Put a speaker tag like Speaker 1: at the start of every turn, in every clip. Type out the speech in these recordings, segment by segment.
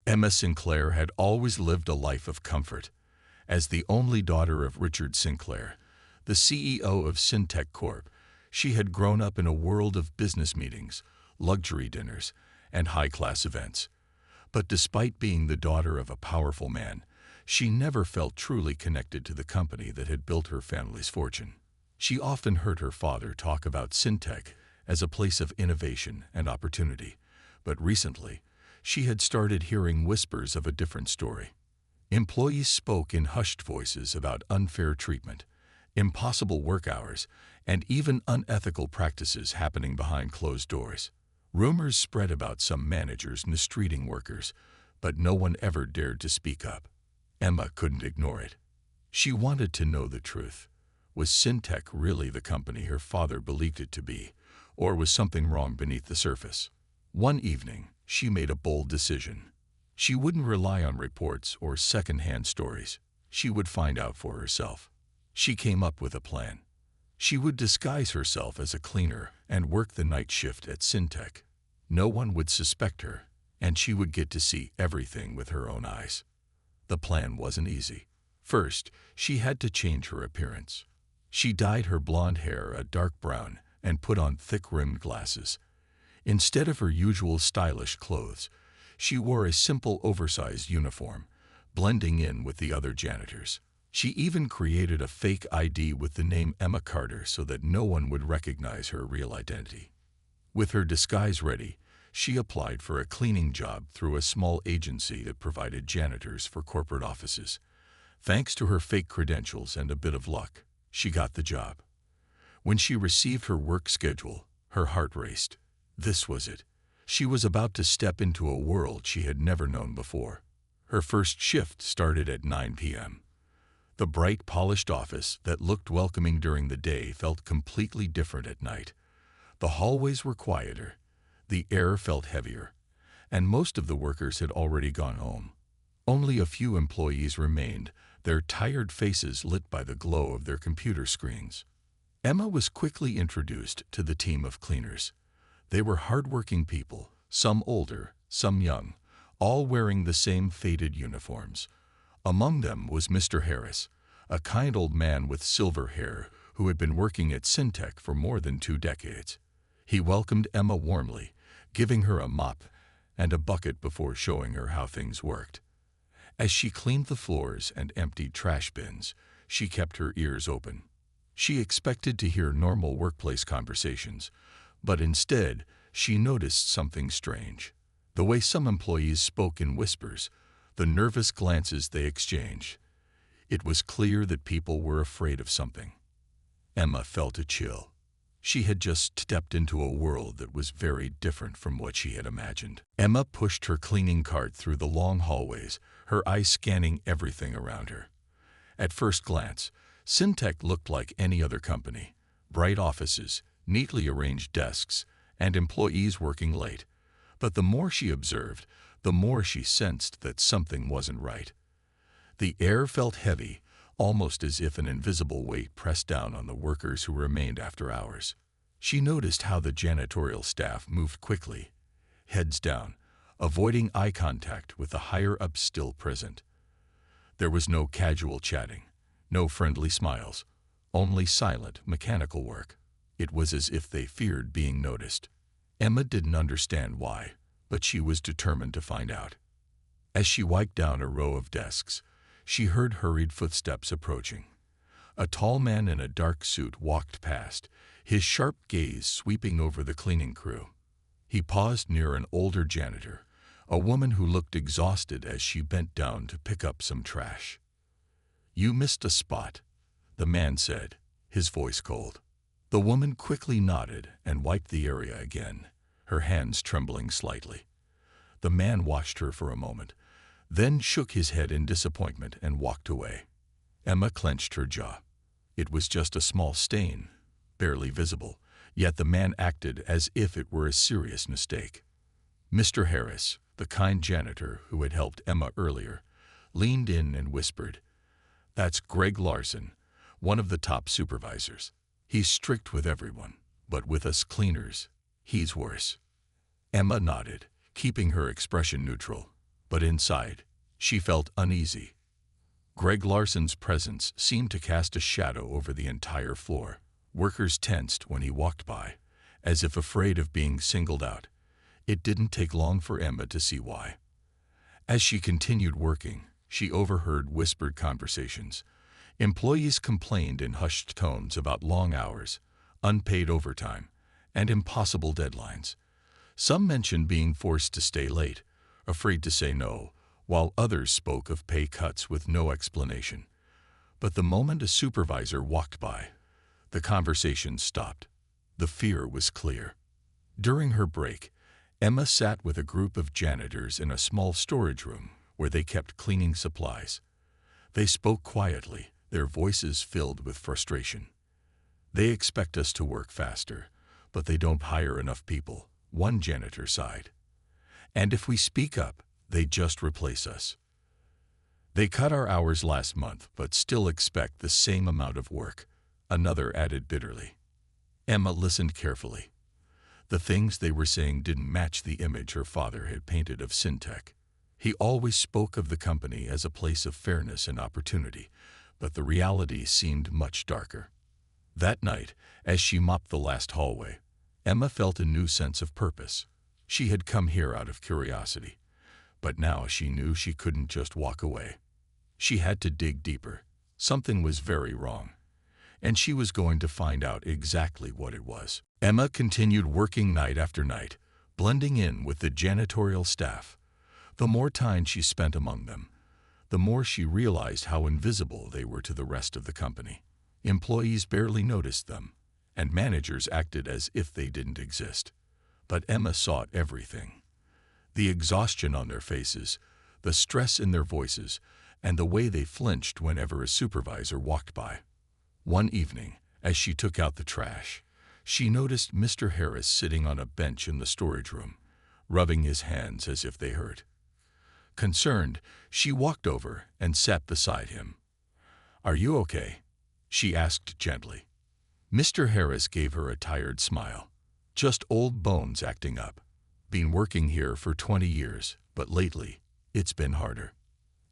Speaker 1: Emma Sinclair had always lived a life of comfort. As the only daughter of Richard Sinclair, the CEO of Syntec Corp, she had grown up in a world of business meetings, luxury dinners, and high-class events. But despite being the daughter of a powerful man, she never felt truly connected to the company that had built her family's fortune. She often heard her father talk about Syntec as a place of innovation and opportunity, but recently, she had started hearing whispers of a different story. Employees spoke in hushed voices about unfair treatment, impossible work hours, and even unethical practices happening behind closed doors. Rumors spread about some managers mistreating workers, but no one ever dared to speak up. Emma couldn't ignore it. She wanted to know the truth. Was Syntec really the company her father believed it to be, or was something wrong beneath the surface? One evening, she made a bold decision. She wouldn't rely on reports or second-hand stories. She would find out for herself. She came up with a plan. She would disguise herself as a cleaner and work the night shift at Syntec. No one would suspect her, and she would get to see everything with her own eyes. The plan wasn't easy. First, she had to change her appearance. She dyed her blonde hair a dark brown and put on thick-rimmed glasses. Instead of her usual stylish clothes, she wore a simple oversized uniform, blending in with the other janitors. She even created a fake ID with the name Emma Carter so that no one would recognize her real identity. With her disguise ready, she applied for a cleaning job through a small agency that provided janitors for corporate offices. Thanks to her fake credentials and a bit of luck, she got the job. When she received her work schedule, her heart raced. This was it. She was about to step into a world she had never known before. Her first shift started at 9 p.m. The bright, polished office that looked welcoming during the day felt completely different at night. The hallways were quieter, the air felt heavier, and most of the workers had already gone home. Only a few employees remained, their tired faces lit by the glow of their computer screens. Emma was quickly introduced to the team of cleaners. They were hardworking people, some older, some young, all wearing the same faded uniforms. Among them was Mr. Harris, a kind old man with silver hair who had been working at Syntec for more than 2 decades. He welcomed Emma warmly, giving her a mop and a bucket before showing her how things worked. As she cleaned the floors and emptied trash bins, she kept her ears open. She expected to hear normal workplace conversations, but instead, she noticed something strange. The way some employees spoke in whispers, the nervous glances they exchanged. It was clear that people were afraid of something. Emma felt a chill. She had just stepped into a world that was very different from what she had imagined. Emma pushed her cleaning cart through the long hallways, her eyes scanning everything around her. At first glance, Syntec looked like any other company. Bright offices, neatly arranged desks, and employees working late. But the more she observed, the more she sensed that something wasn't right. The air felt heavy, almost as if an invisible weight pressed down on the workers who remained after hours. She noticed how the janitorial staff moved quickly, heads down, avoiding eye contact with the higher-ups still present. There was no casual chatting, no friendly smiles, only silent, mechanical work. It was as if they feared being noticed. Emma didn't understand why, but she was determined to find out. As she wiped down a row of desks, she heard hurried footsteps approaching. A tall man in a dark suit walked past, his sharp gaze sweeping over the cleaning crew. He paused near an older janitor, a woman who looked exhausted as she bent down to pick up some trash. "You missed a spot," the man said, his voice cold. The woman quickly nodded and wiped the area again, her hands trembling slightly. The man watched her for a moment, then shook his head in disappointment and walked away. Emma clenched her jaw. It was just a small stain, barely visible, yet the man acted as if it were a serious mistake. Mr. Harris, the kind janitor who had helped Emma earlier, leaned in and whispered, "That's Greg Larson, one of the top supervisors. He's strict with everyone, but with us cleaners, he's worse." Emma nodded, keeping her expression neutral. But inside, she felt uneasy. Greg Larson's presence seemed to cast a shadow over the entire floor. Workers tensed when he walked by, as if afraid of being singled out. It didn't take long for Emma to see why. As she continued working, she overheard whispered conversations. Employees complained in hushed tones about long hours, unpaid overtime, and impossible deadlines. Some mentioned being forced to stay late, afraid to say no, while others spoke of pay cuts with no explanation. But the moment a supervisor walked by, the conversation stopped. The fear was clear. During her break, Emma sat with a group of janitors in a small storage room where they kept cleaning supplies. They spoke quietly, their voices filled with frustration. "They expect us to work faster, but they don't hire enough people," one janitor sighed. "And if we speak up, they just replace us. They cut our hours last month, but still expect the same amount of work," another added bitterly. Emma listened carefully. The things they were saying didn't match the image her father had painted of Syntec. He always spoke of the company as a place of fairness and opportunity, but the reality seemed much darker. That night, as she mopped the last hallway, Emma felt a new sense of purpose. She had come here out of curiosity, but now she knew she couldn't just walk away. She had to dig deeper. Something was very wrong, and she was going to find out exactly what it was. Emma continued working night after night, blending in with the janitorial staff. The more time she spent among them, the more she realized how invisible they were to the rest of the company. Employees barely noticed them, and managers acted as if they didn't exist. But Emma saw everything. The exhaustion on their faces, the stress in their voices, and the way they flinched whenever a supervisor walked by. One evening, as she took out the trash, she noticed Mr. Harris sitting on a bench in the storage room, rubbing his hands as if they hurt. Concerned, she walked over and sat beside him. "Are you okay?" she asked gently. Mr. Harris gave her a tired smile. "Just old bones acting up. Been working here for 20 years, but lately, it's been harder."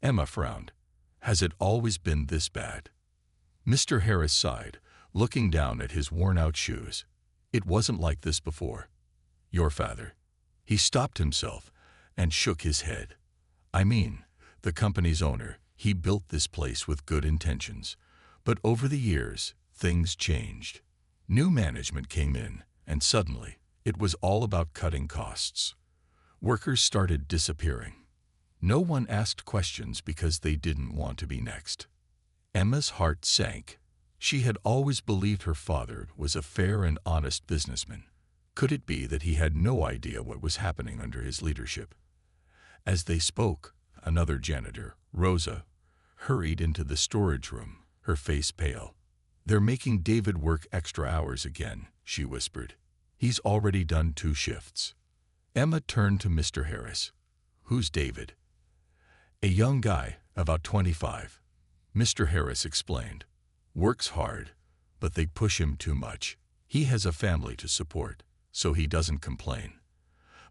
Speaker 1: Emma frowned. "Has it always been this bad?" Mr. Harris sighed, looking down at his worn-out shoes. "It wasn't like this before. Your father." He stopped himself and shook his head. "I mean, the company's owner. He built this place with good intentions. But over the years, things changed. New management came in, and suddenly, it was all about cutting costs. Workers started disappearing. No one asked questions because they didn't want to be next." Emma's heart sank. She had always believed her father was a fair and honest businessman. Could it be that he had no idea what was happening under his leadership? As they spoke, another janitor, Rosa, hurried into the storage room, her face pale. "They're making David work extra hours again," she whispered. "He's already done 2 shifts." Emma turned to Mr. Harris. "Who's David?" "A young guy, about 25. Mr. Harris explained. "Works hard, but they push him too much. He has a family to support, so he doesn't complain.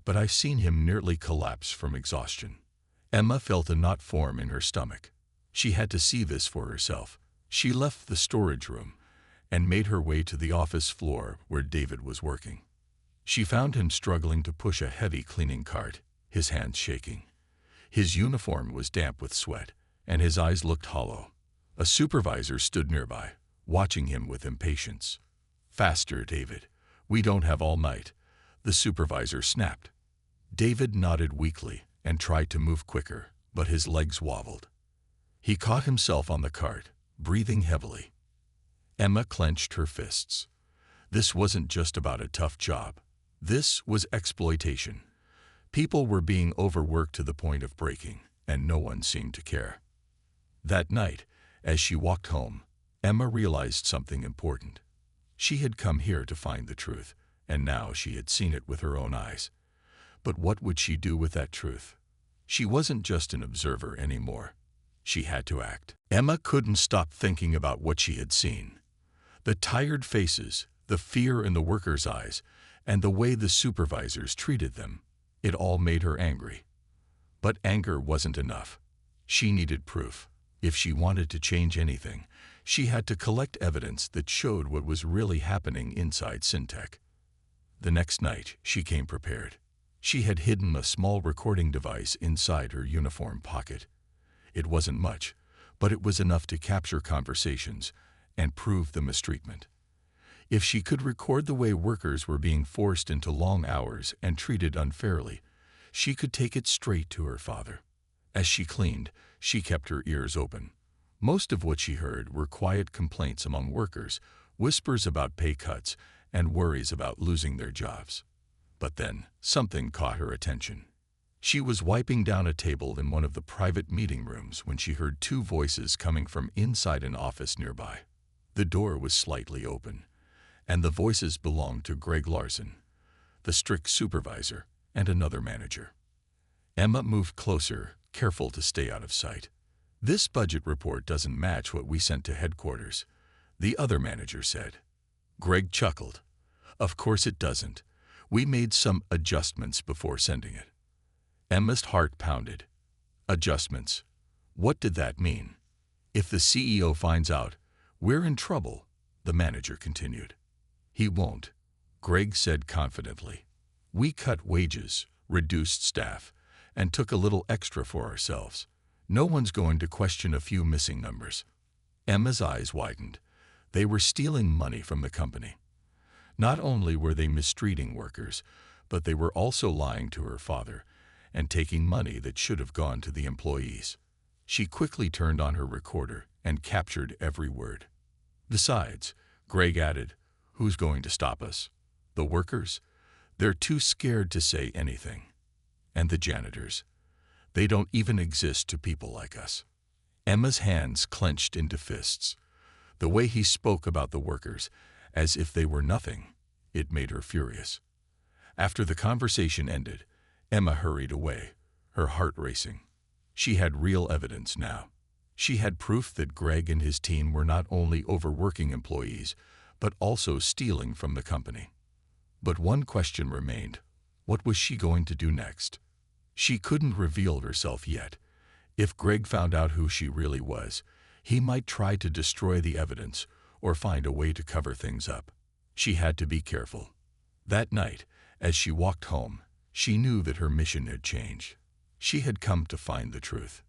Speaker 1: But I've seen him nearly collapse from exhaustion." Emma felt a knot form in her stomach. She had to see this for herself. She left the storage room and made her way to the office floor where David was working. She found him struggling to push a heavy cleaning cart, his hands shaking. His uniform was damp with sweat, and his eyes looked hollow. A supervisor stood nearby, watching him with impatience. "Faster, David. We don't have all night," the supervisor snapped. David nodded weakly and tried to move quicker, but his legs wobbled. He caught himself on the cart, breathing heavily. Emma clenched her fists. This wasn't just about a tough job. This was exploitation. People were being overworked to the point of breaking, and no one seemed to care. That night, as she walked home, Emma realized something important. She had come here to find the truth, and now she had seen it with her own eyes. But what would she do with that truth? She wasn't just an observer anymore. She had to act. Emma couldn't stop thinking about what she had seen. The tired faces, the fear in the workers' eyes, and the way the supervisors treated them. It all made her angry. But anger wasn't enough. She needed proof. If she wanted to change anything, she had to collect evidence that showed what was really happening inside Syntec. The next night, she came prepared. She had hidden a small recording device inside her uniform pocket. It wasn't much, but it was enough to capture conversations and prove the mistreatment. If she could record the way workers were being forced into long hours and treated unfairly, she could take it straight to her father. As she cleaned, she kept her ears open. Most of what she heard were quiet complaints among workers, whispers about pay cuts, and worries about losing their jobs. But then, something caught her attention. She was wiping down a table in one of the private meeting rooms when she heard two voices coming from inside an office nearby. The door was slightly open, and the voices belonged to Greg Larson, the strict supervisor, and another manager. Emma moved closer, careful to stay out of sight. "This budget report doesn't match what we sent to headquarters," the other manager said. Greg chuckled. "Of course it doesn't. We made some adjustments before sending it." Emma's heart pounded. Adjustments. What did that mean? "If the CEO finds out, we're in trouble," the manager continued. "He won't," Greg said confidently. "We cut wages, reduced staff, and took a little extra for ourselves. No one's going to question a few missing numbers." Emma's eyes widened. They were stealing money from the company. Not only were they mistreating workers, but they were also lying to her father and taking money that should have gone to the employees. She quickly turned on her recorder and captured every word. "Besides," Greg added, "who's going to stop us? The workers? They're too scared to say anything. And the janitors? They don't even exist to people like us." Emma's hands clenched into fists. The way he spoke about the workers, as if they were nothing, it made her furious. After the conversation ended, Emma hurried away, her heart racing. She had real evidence now. She had proof that Greg and his team were not only overworking employees, but also stealing from the company. But one question remained. What was she going to do next? She couldn't reveal herself yet. If Greg found out who she really was, he might try to destroy the evidence or find a way to cover things up. She had to be careful. That night, as she walked home, she knew that her mission had changed. She had come to find the truth.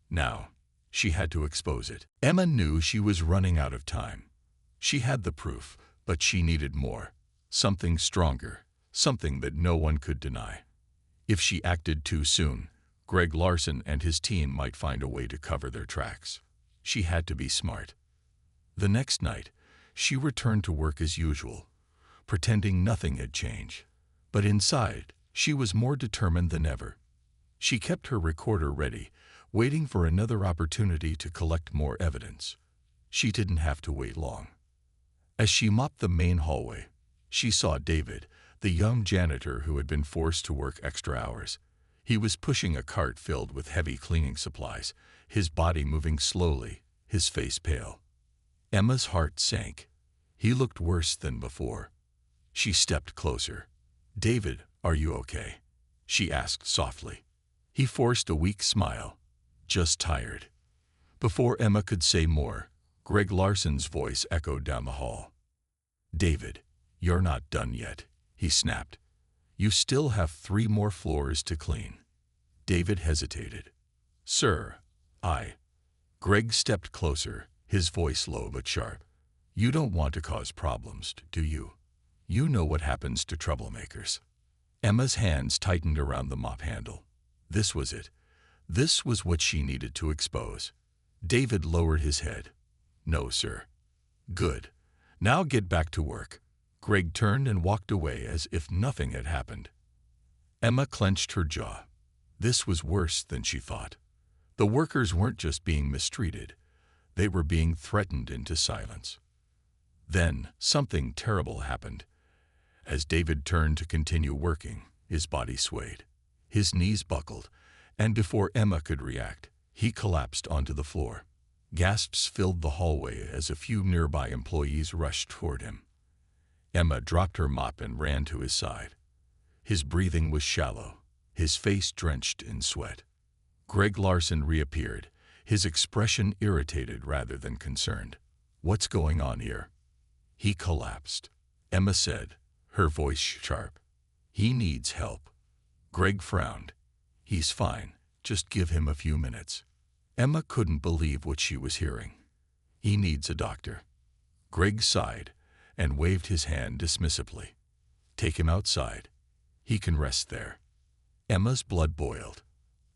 Speaker 1: Now, she had to expose it. Emma knew she was running out of time. She had the proof, but she needed more. Something stronger, something that no one could deny. If she acted too soon, Greg Larson and his team might find a way to cover their tracks. She had to be smart. The next night, she returned to work as usual, pretending nothing had changed. But inside, she was more determined than ever. She kept her recorder ready, waiting for another opportunity to collect more evidence. She didn't have to wait long. As she mopped the main hallway, she saw David, the young janitor who had been forced to work extra hours. He was pushing a cart filled with heavy cleaning supplies, his body moving slowly, his face pale. Emma's heart sank. He looked worse than before. She stepped closer. "David, are you okay?" she asked softly. He forced a weak smile. "Just tired." Before Emma could say more, Greg Larson's voice echoed down the hall. "David, you're not done yet," he snapped. "You still have 3 more floors to clean." David hesitated. "Sir, Greg stepped closer, his voice low but sharp. "You don't want to cause problems, do you? You know what happens to troublemakers." Emma's hands tightened around the mop handle. This was it. This was what she needed to expose. David lowered his head. "No, sir." "Good. Now get back to work." Greg turned and walked away as if nothing had happened. Emma clenched her jaw. This was worse than she thought. The workers weren't just being mistreated. They were being threatened into silence. Then something terrible happened. As David turned to continue working, his body swayed. His knees buckled, and before Emma could react, he collapsed onto the floor. Gasps filled the hallway as a few nearby employees rushed toward him. Emma dropped her mop and ran to his side. His breathing was shallow, his face drenched in sweat. Greg Larson reappeared, his expression irritated rather than concerned. "What's going on here?" "He collapsed," Emma said, her voice sharp. "He needs help." Greg frowned. "He's fine. Just give him a few minutes." Emma couldn't believe what she was hearing. "He needs a doctor." Greg sighed and waved his hand dismissively. "Take him outside. He can rest there." Emma's blood boiled.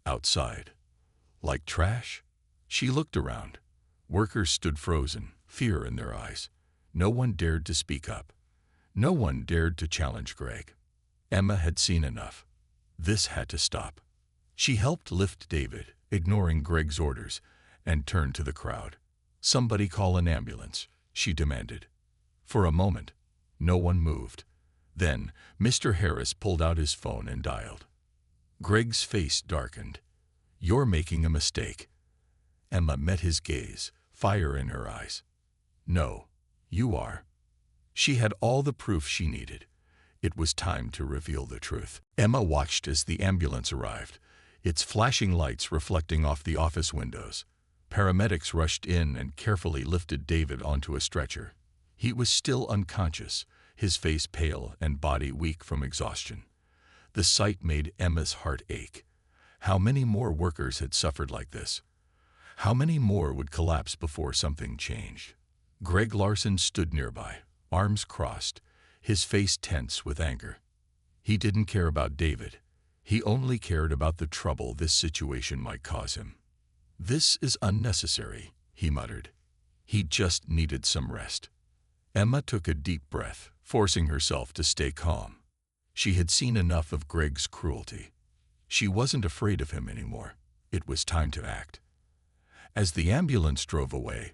Speaker 1: Outside? Like trash? She looked around. Workers stood frozen, fear in their eyes. No one dared to speak up. No one dared to challenge Greg. Emma had seen enough. This had to stop. She helped lift David, ignoring Greg's orders, and turned to the crowd. "Somebody call an ambulance," she demanded. For a moment, no one moved. Then, Mr. Harris pulled out his phone and dialed. Greg's face darkened. "You're making a mistake." Emma met his gaze, fire in her eyes. "No, you are." She had all the proof she needed. It was time to reveal the truth. Emma watched as the ambulance arrived, its flashing lights reflecting off the office windows. Paramedics rushed in and carefully lifted David onto a stretcher. He was still unconscious, his face pale and body weak from exhaustion. The sight made Emma's heart ache. How many more workers had suffered like this? How many more would collapse before something changed? Greg Larson stood nearby, arms crossed, his face tense with anger. He didn't care about David. He only cared about the trouble this situation might cause him. "This is unnecessary," he muttered. He just needed some rest. Emma took a deep breath, forcing herself to stay calm. She had seen enough of Greg's cruelty. She wasn't afraid of him anymore. It was time to act. As the ambulance drove away,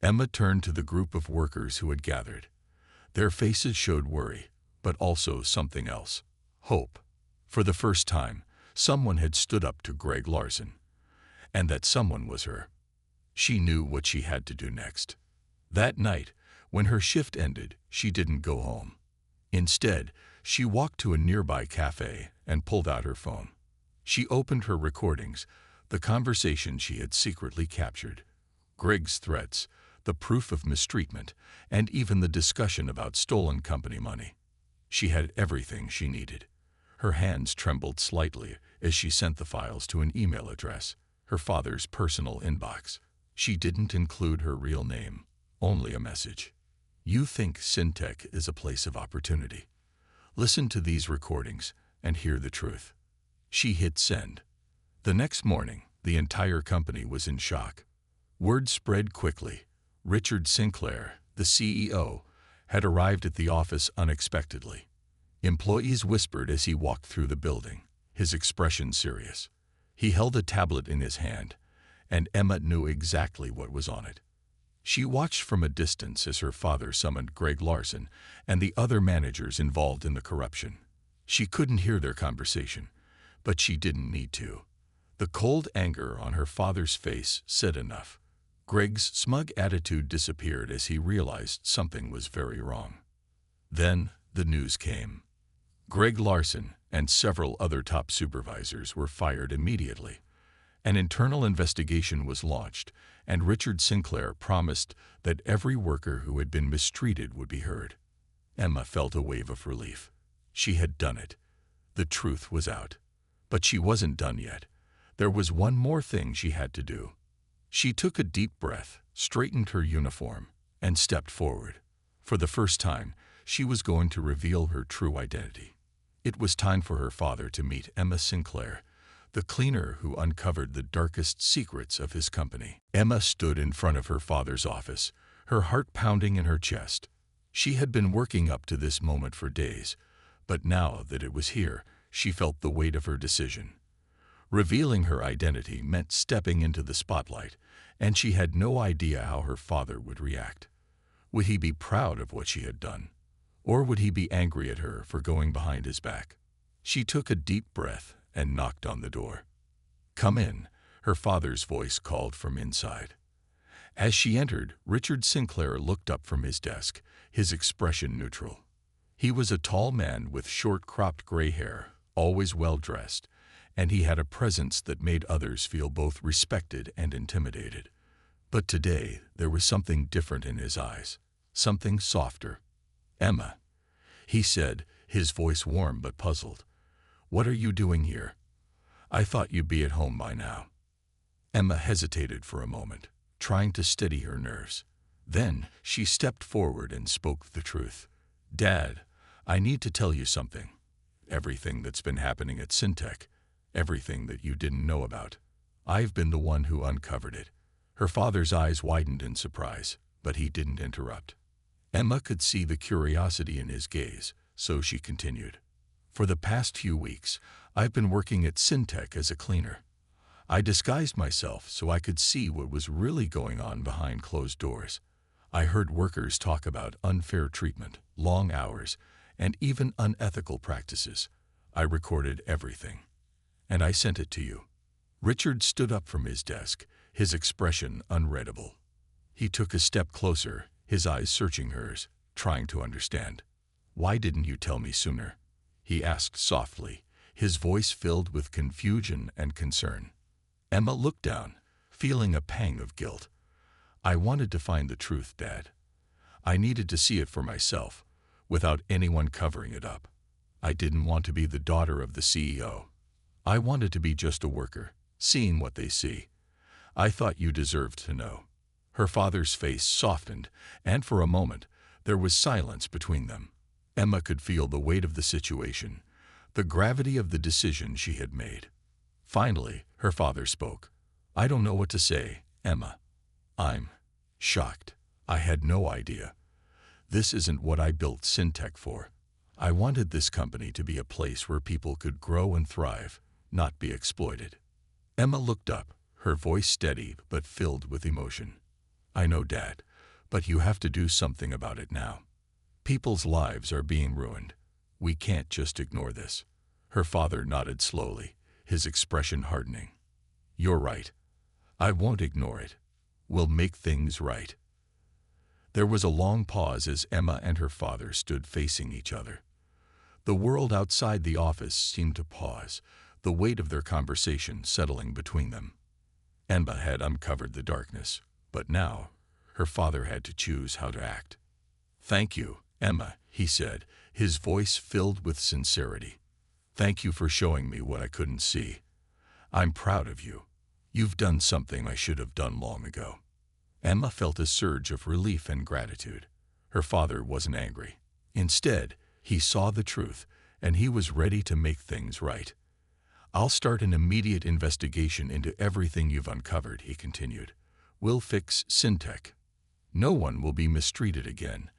Speaker 1: Emma turned to the group of workers who had gathered. Their faces showed worry, but also something else: hope. For the first time, someone had stood up to Greg Larson. And that someone was her. She knew what she had to do next. That night, when her shift ended, she didn't go home. Instead, she walked to a nearby cafe and pulled out her phone. She opened her recordings, the conversation she had secretly captured. Greg's threats, the proof of mistreatment, and even the discussion about stolen company money. She had everything she needed. Her hands trembled slightly as she sent the files to an email address, her father's personal inbox. She didn't include her real name, only a message. "You think Syntec is a place of opportunity. Listen to these recordings and hear the truth." She hit send. The next morning, the entire company was in shock. Word spread quickly. Richard Sinclair, the CEO, had arrived at the office unexpectedly. Employees whispered as he walked through the building, his expression serious. He held a tablet in his hand, and Emma knew exactly what was on it. She watched from a distance as her father summoned Greg Larson and the other managers involved in the corruption. She couldn't hear their conversation, but she didn't need to. The cold anger on her father's face said enough. Greg's smug attitude disappeared as he realized something was very wrong. Then the news came. Greg Larson and several other top supervisors were fired immediately. An internal investigation was launched, and Richard Sinclair promised that every worker who had been mistreated would be heard. Emma felt a wave of relief. She had done it. The truth was out. But she wasn't done yet. There was one more thing she had to do. She took a deep breath, straightened her uniform, and stepped forward. For the first time, she was going to reveal her true identity. It was time for her father to meet Emma Sinclair, the cleaner who uncovered the darkest secrets of his company. Emma stood in front of her father's office, her heart pounding in her chest. She had been working up to this moment for days, but now that it was here, she felt the weight of her decision. Revealing her identity meant stepping into the spotlight, and she had no idea how her father would react. Would he be proud of what she had done? Or would he be angry at her for going behind his back? She took a deep breath and knocked on the door. "Come in," her father's voice called from inside. As she entered, Richard Sinclair looked up from his desk, his expression neutral. He was a tall man with short cropped gray hair, always well dressed, and he had a presence that made others feel both respected and intimidated. But today, there was something different in his eyes, something softer. "Emma," he said, his voice warm but puzzled. "What are you doing here? I thought you'd be at home by now." Emma hesitated for a moment, trying to steady her nerves. Then she stepped forward and spoke the truth. "Dad, I need to tell you something. Everything that's been happening at Syntec, everything that you didn't know about. I've been the one who uncovered it." Her father's eyes widened in surprise, but he didn't interrupt. Emma could see the curiosity in his gaze, so she continued. "For the past few weeks, I've been working at Syntec as a cleaner. I disguised myself so I could see what was really going on behind closed doors. I heard workers talk about unfair treatment, long hours, and even unethical practices. I recorded everything. And I sent it to you." Richard stood up from his desk, his expression unreadable. He took a step closer, his eyes searching hers, trying to understand. "Why didn't you tell me sooner?" he asked softly, his voice filled with confusion and concern. Emma looked down, feeling a pang of guilt. "I wanted to find the truth, Dad. I needed to see it for myself, without anyone covering it up. I didn't want to be the daughter of the CEO. I wanted to be just a worker, seeing what they see. I thought you deserved to know." Her father's face softened, and for a moment, there was silence between them. Emma could feel the weight of the situation, the gravity of the decision she had made. Finally, her father spoke. "I don't know what to say, Emma. I'm shocked. I had no idea. This isn't what I built Syntec for. I wanted this company to be a place where people could grow and thrive, not be exploited." Emma looked up, her voice steady but filled with emotion. "I know, Dad, but you have to do something about it now. People's lives are being ruined. We can't just ignore this." Her father nodded slowly, his expression hardening. "You're right. I won't ignore it. We'll make things right." There was a long pause as Emma and her father stood facing each other. The world outside the office seemed to pause, the weight of their conversation settling between them. Emma had uncovered the darkness, but now her father had to choose how to act. "Thank you, Emma," he said, his voice filled with sincerity. "Thank you for showing me what I couldn't see. I'm proud of you. You've done something I should have done long ago." Emma felt a surge of relief and gratitude. Her father wasn't angry. Instead, he saw the truth, and he was ready to make things right. "I'll start an immediate investigation into everything you've uncovered," he continued. "We'll fix Syntec. No one will be mistreated again,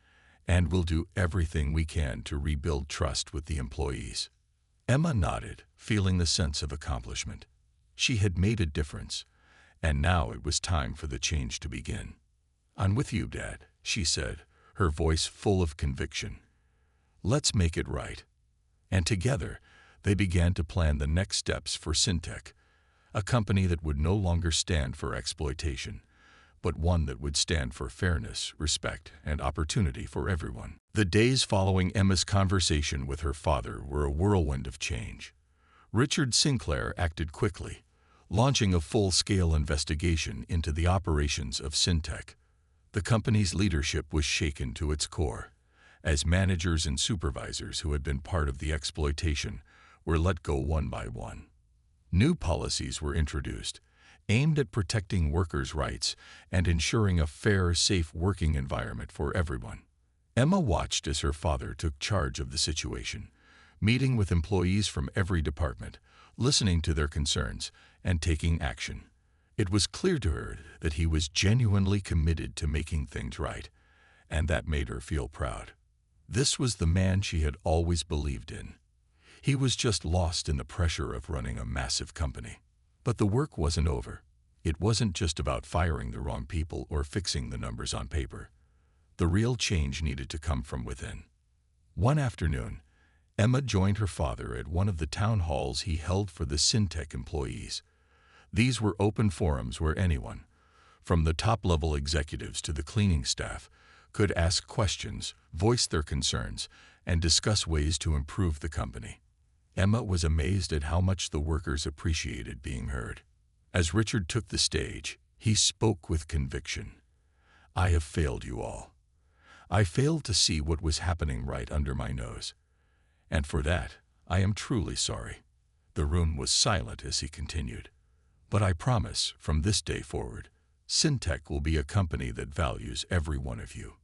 Speaker 1: and we'll do everything we can to rebuild trust with the employees." Emma nodded, feeling the sense of accomplishment. She had made a difference, and now it was time for the change to begin. "I'm with you, Dad," she said, her voice full of conviction. "Let's make it right." And together, they began to plan the next steps for Syntec, a company that would no longer stand for exploitation, but one that would stand for fairness, respect, and opportunity for everyone. The days following Emma's conversation with her father were a whirlwind of change. Richard Sinclair acted quickly, launching a full-scale investigation into the operations of Syntec. The company's leadership was shaken to its core, as managers and supervisors who had been part of the exploitation were let go one by one. New policies were introduced, aimed at protecting workers' rights and ensuring a fair, safe working environment for everyone. Emma watched as her father took charge of the situation, meeting with employees from every department, listening to their concerns, and taking action. It was clear to her that he was genuinely committed to making things right, and that made her feel proud. This was the man she had always believed in. He was just lost in the pressure of running a massive company. But the work wasn't over. It wasn't just about firing the wrong people or fixing the numbers on paper. The real change needed to come from within. One afternoon, Emma joined her father at one of the town halls he held for the Syntec employees. These were open forums where anyone, from the top-level executives to the cleaning staff, could ask questions, voice their concerns, and discuss ways to improve the company. Emma was amazed at how much the workers appreciated being heard. As Richard took the stage, he spoke with conviction. "I have failed you all. I failed to see what was happening right under my nose. And for that, I am truly sorry." The room was silent as he continued. "But I promise, from this day forward, Syntec will be a company that values every one of you.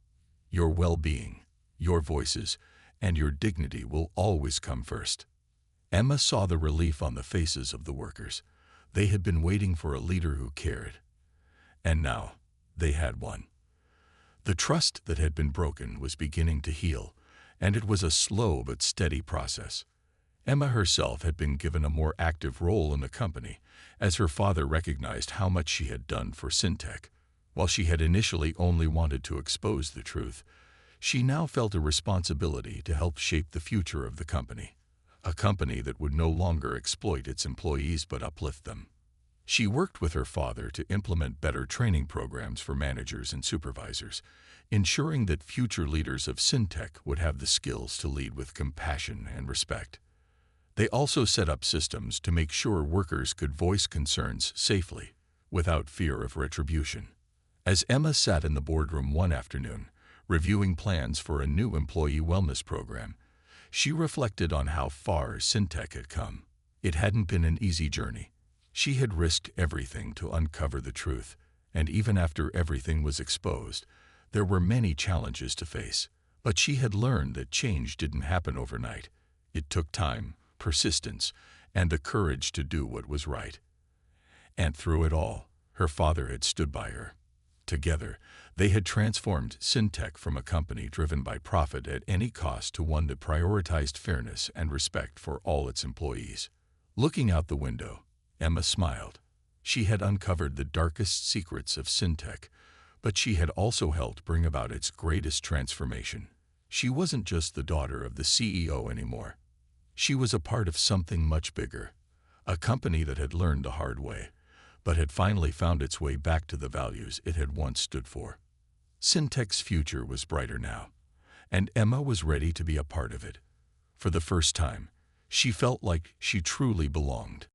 Speaker 1: Your well-being, your voices, and your dignity will always come first." Emma saw the relief on the faces of the workers. They had been waiting for a leader who cared. And now, they had one. The trust that had been broken was beginning to heal, and it was a slow but steady process. Emma herself had been given a more active role in the company, as her father recognized how much she had done for Syntec. While she had initially only wanted to expose the truth, she now felt a responsibility to help shape the future of the company. A company that would no longer exploit its employees but uplift them. She worked with her father to implement better training programs for managers and supervisors, ensuring that future leaders of Syntec would have the skills to lead with compassion and respect. They also set up systems to make sure workers could voice concerns safely, without fear of retribution. As Emma sat in the boardroom one afternoon, reviewing plans for a new employee wellness program, she reflected on how far Syntec had come. It hadn't been an easy journey. She had risked everything to uncover the truth, and even after everything was exposed, there were many challenges to face. But she had learned that change didn't happen overnight. It took time, persistence, and the courage to do what was right. And through it all, her father had stood by her. Together, they had transformed Syntec from a company driven by profit at any cost to one that prioritized fairness and respect for all its employees. Looking out the window, Emma smiled. She had uncovered the darkest secrets of Syntec, but she had also helped bring about its greatest transformation. She wasn't just the daughter of the CEO anymore. She was a part of something much bigger, a company that had learned the hard way, but had finally found its way back to the values it had once stood for. Syntec's future was brighter now, and Emma was ready to be a part of it. For the first time, she felt like she truly belonged.